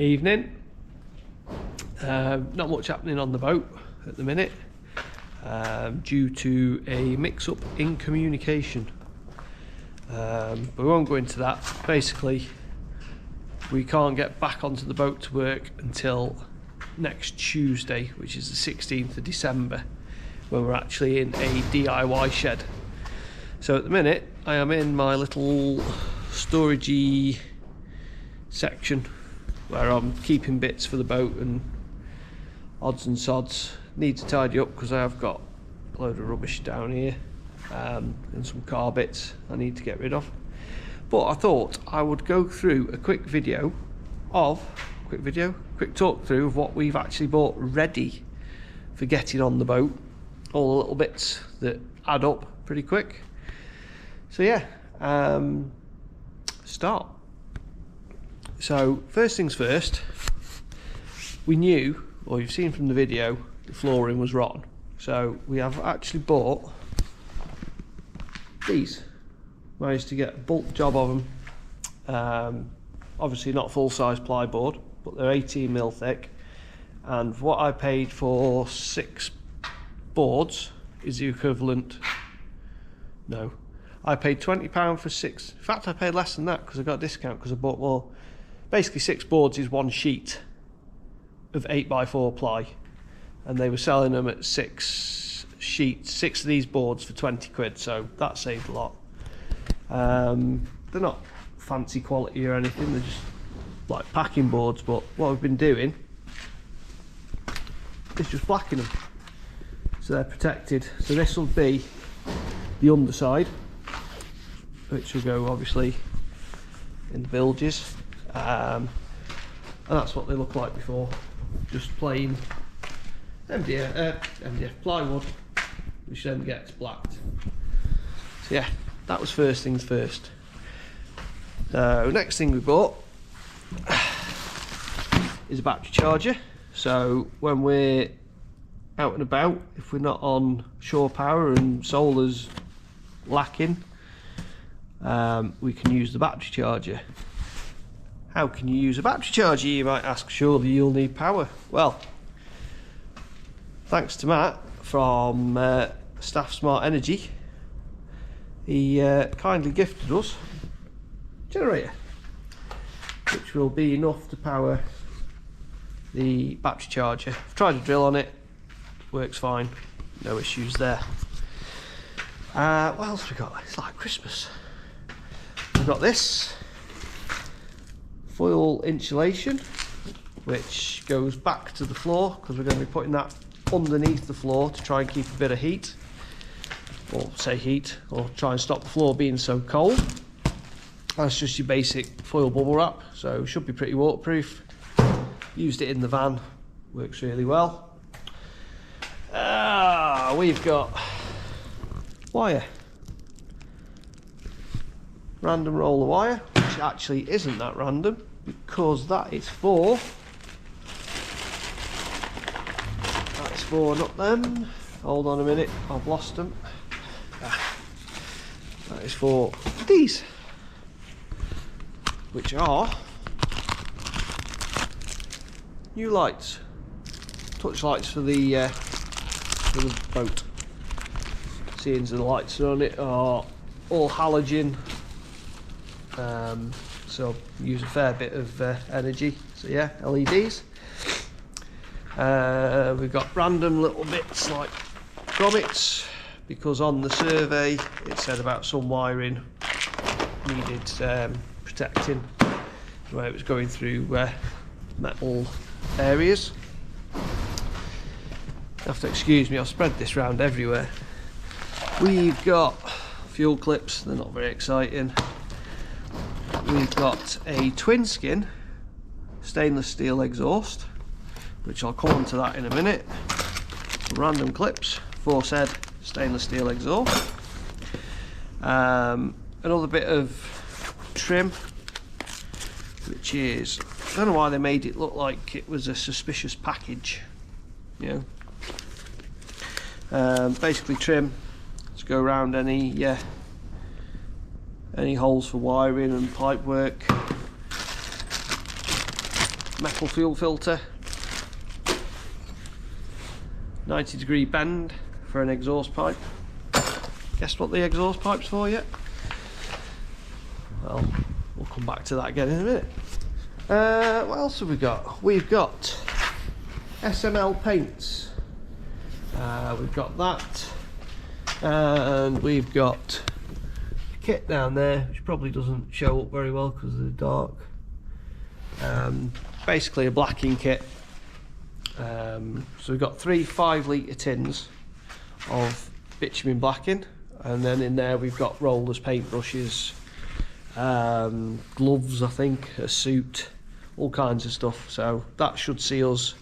Evening. Not much happening on the boat at the minute due to a mix-up in communication. But we won't go into that. Basically, we can't get back onto the boat to work until next Tuesday, which is the 16th of December, when we're actually in a DIY shed. So at the minute, I am in my little storagey section where I'm keeping bits for the boat and odds and sods. Need to tidy up because I have got a load of rubbish down here and some car bits I need to get rid of. But I thought I would go through a quick talk through of what we've actually bought ready for getting on the boat. All the little bits that add up pretty quick. So yeah, start. So first things first, we knew, or you've seen from the video, the flooring was rotten. So we have actually bought these. Managed to get a bulk job of them. Obviously not full-size plyboard, but they're 18mm thick. And what I paid for 6 boards is the equivalent. No, I paid £20 for 6. In fact, I paid less than that because I got a discount because I bought more. Basically, 6 boards is 1 sheet of 8x4 ply, and they were selling them at 6 sheets, 6 of these boards for 20 quid. So that saved a lot. They're not fancy quality or anything. They're just like packing boards. But what we've been doing is just blacking them, so they're protected. So this will be the underside, which will go obviously in the bilges, and that's what they look like before, just plain MDF plywood, which then gets blacked. So yeah, that was first things first. So next thing we bought is a battery charger. So when we're out and about, if we're not on shore power and solar's lacking, we can use the battery charger. How can you use a battery charger, you might ask? Surely you'll need power. Well, thanks to Matt from Staff Smart Energy, he kindly gifted us a generator, which will be enough to power the battery charger. I've tried to drill on it, works fine, no issues there. What else we got? It's like Christmas. We've got this foil insulation, which goes back to the floor because we're going to be putting that underneath the floor to try and keep a bit of heat, or say heat, or try and stop the floor being so cold. That's just your basic foil bubble wrap, so should be pretty waterproof. Used it in the van, works really well. We've got wire, random roll of wire, which actually isn't that random because that is for not them. Hold on a minute, I've lost them. That is for these, which are new lights, touch lights for the boat. Seeing the lights on it are all halogen, so use a fair bit of energy. So yeah, LEDs. We've got random little bits like grommets, because on the survey it said about some wiring needed protecting where it was going through metal areas. You have to excuse me, I've spread this round everywhere. We've got fuel clips, they're not very exciting. We've got a twin skin stainless steel exhaust, which I'll come on to that in a minute. Some random clips for said stainless steel exhaust. Another bit of trim, which is, I don't know why they made it look like it was a suspicious package, you know. Basically trim to go around any holes for wiring and pipe work. metal fuel filter, 90-degree bend for an exhaust pipe. Guess what the exhaust pipe's for yet? Well, we'll come back to that again in a minute. What else have we got? We've got SML Paints. We've got that, and we've got a kit down there which probably doesn't show up very well because of the dark. Basically a blacking kit. So we've got 3 5-litre tins of bitumen blacking, and then in there we've got rollers, paintbrushes, gloves, I think, a suit, all kinds of stuff. So that should see us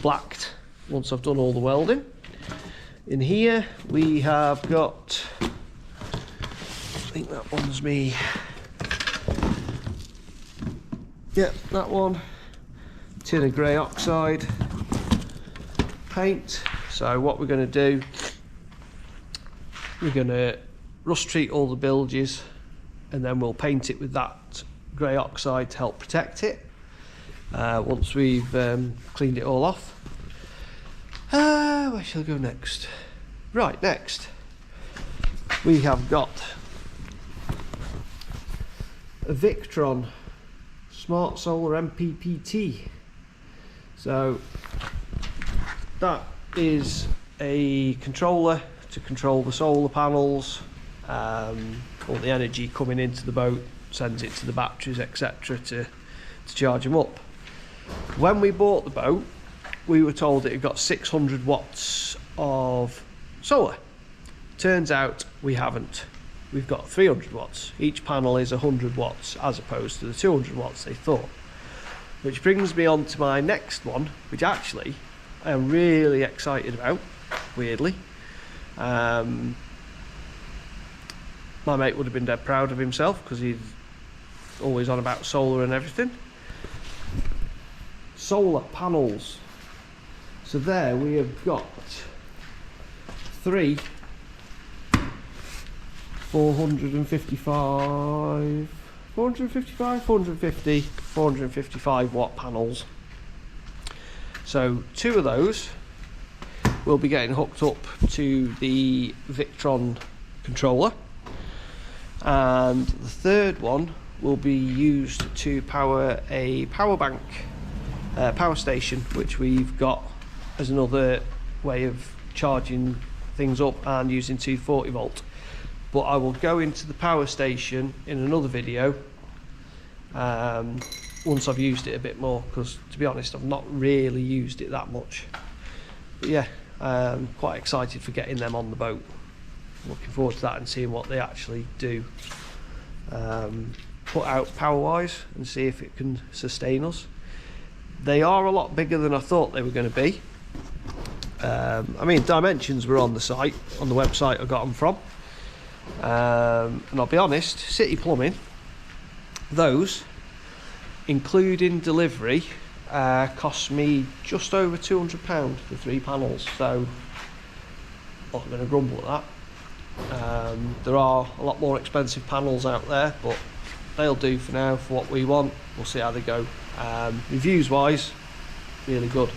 blacked once I've done all the welding. In here we have got, I think that one's me. Yeah, that one. Tin of grey oxide paint. So what we're going to do, we're going to rust treat all the bilges, and then we'll paint it with that grey oxide to help protect it once we've cleaned it all off. Where shall I go next? Right, next we have got a Victron Smart Solar MPPT. So that is a controller to control the solar panels, all the energy coming into the boat, sends it to the batteries, etc. to charge them up. When we bought the boat, we were told that it got 600 watts of solar. Turns out we haven't. We've got 300 watts. Each panel is 100 watts as opposed to the 200 watts they thought. Which brings me on to my next one, which actually I am really excited about, weirdly. My mate would have been dead proud of himself because he's always on about solar and everything. Solar panels. So there we have got 3 455 watt panels. So 2 of those will be getting hooked up to the Victron controller, and the third one will be used to power a power bank, power station, which we've got as another way of charging things up and using 240 volt. But I will go into the power station in another video once I've used it a bit more, because to be honest I've not really used it that much. But yeah, I'm quite excited for getting them on the boat. Looking forward to that and seeing what they actually do, put out power wise, and see if it can sustain us. They are a lot bigger than I thought they were going to be. I mean, dimensions were on the site, on the website I got them from. And I'll be honest, City Plumbing, those, including delivery, cost me just over £200 for 3 panels. So I'm not going to grumble at that. There are a lot more expensive panels out there, but they'll do for now for what we want. We'll see how they go. Reviews wise, really good.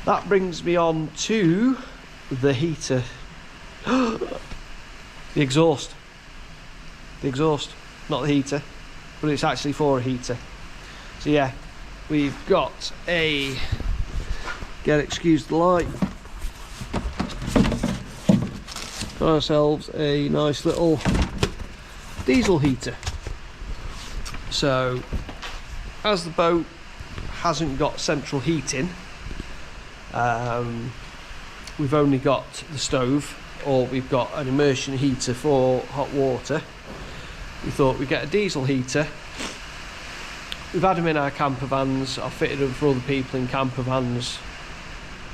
That brings me on to the heater. The exhaust, not the heater, but it's actually for a heater. So yeah, we've got a, excuse the light, got ourselves a nice little diesel heater. So as the boat hasn't got central heating, we've only got the stove, or we've got an immersion heater for hot water. We thought we'd get a diesel heater. We've had them in our camper vans. I've fitted them for other people in camper vans.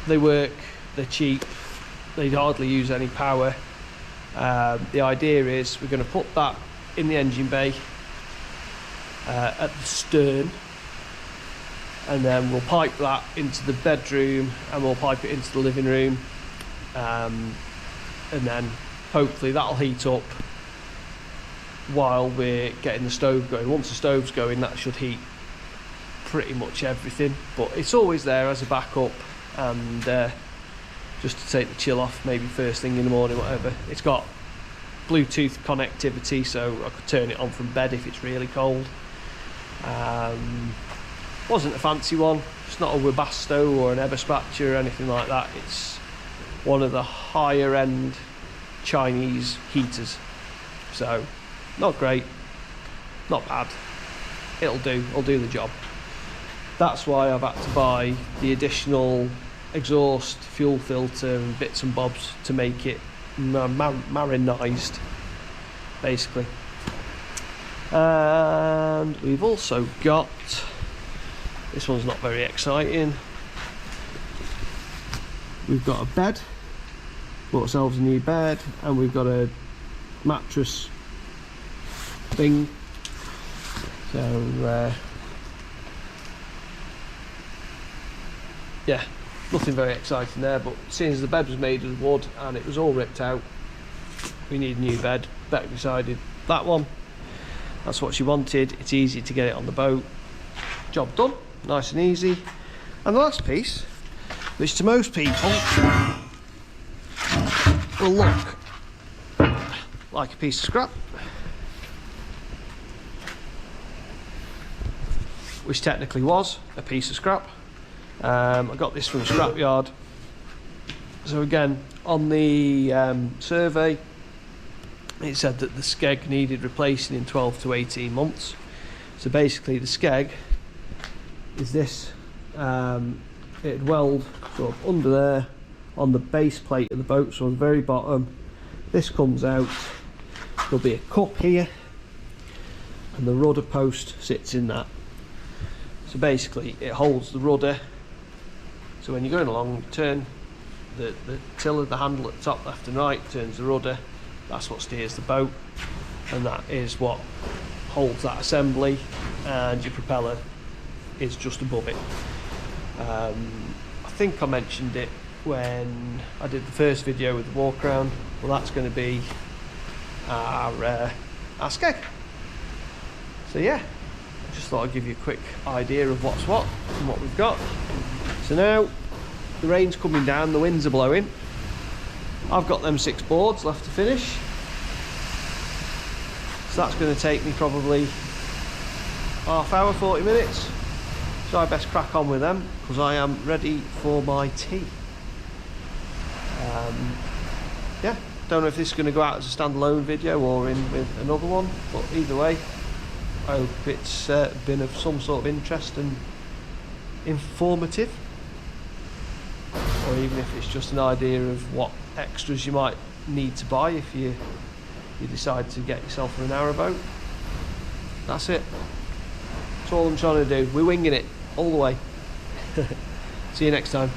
They work, they're cheap, they hardly use any power. The idea is we're going to put that in the engine bay at the stern, and then we'll pipe that into the bedroom, and we'll pipe it into the living room, and then hopefully that'll heat up while we're getting the stove going. Once the stove's going, that should heat pretty much everything, but it's always there as a backup, and just to take the chill off, maybe first thing in the morning, whatever. It's got Bluetooth connectivity, so I could turn it on from bed if it's really cold. Wasn't a fancy one. It's not a Webasto or an Eberspacher or anything like that. It's one of the higher end Chinese heaters, so not great, not bad. It'll do the job. That's why I've had to buy the additional exhaust, fuel filter and bits and bobs to make it marinized, basically. And we've also got, this one's not very exciting, we've got a bed, bought ourselves a new bed, and we've got a mattress thing. So yeah, nothing very exciting there, but seeing as the bed was made of wood and it was all ripped out, we need a new bed. Beck decided that one, that's what she wanted. It's easy to get it on the boat, job done, nice and easy. And the last piece, which to most people will look like a piece of scrap, which technically was a piece of scrap. I got this from a scrapyard. So again, on the survey, it said that the skeg needed replacing in 12 to 18 months. So basically the skeg is this, it'd weld sort of under there on the base plate of the boat, so on the very bottom. This comes out, there'll be a cup here, and the rudder post sits in that. So basically it holds the rudder, so when you're going along, you turn the tiller, the handle at the top left and right, turns the rudder, that's what steers the boat, and that is what holds that assembly, and your propeller is just above it. I think I mentioned it when I did the first video with the walk around. Well, that's going to be our skeg. So yeah, I just thought I'd give you a quick idea of what's what and what we've got. So now the rain's coming down, the winds are blowing. I've got them 6 boards left to finish, so that's going to take me probably half hour, 40 minutes. So I best crack on with them because I am ready for my tea. Yeah, don't know if this is going to go out as a standalone video or in with another one, but either way, I hope it's been of some sort of interest and informative, or even if it's just an idea of what extras you might need to buy if you decide to get yourself a narrowboat. That's it. That's all I'm trying to do. We're winging it all the way. See you next time.